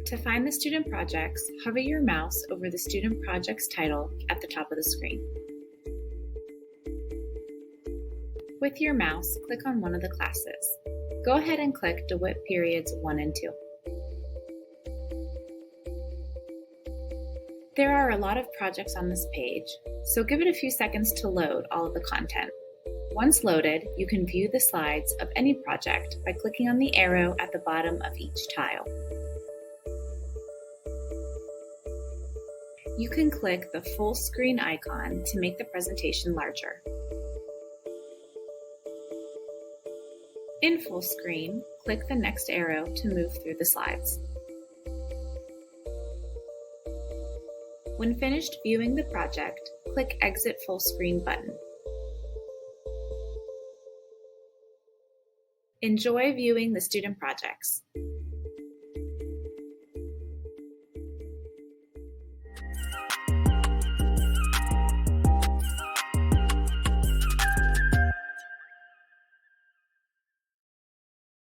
To find the student projects, hover your mouse over the student project's title at the top of the screen. With your mouse, click on one of the classes. Go ahead and click DeWitt Periods 1 and 2. There are a lot of projects on this page, so give it a few seconds to load all of the content. Once loaded, you can view the slides of any project by clicking on the arrow at the bottom of each tile. You can click the full screen icon to make the presentation larger. In full screen, click the next arrow to move through the slides. When finished viewing the project, click Exit Full Screen button. Enjoy viewing the student projects.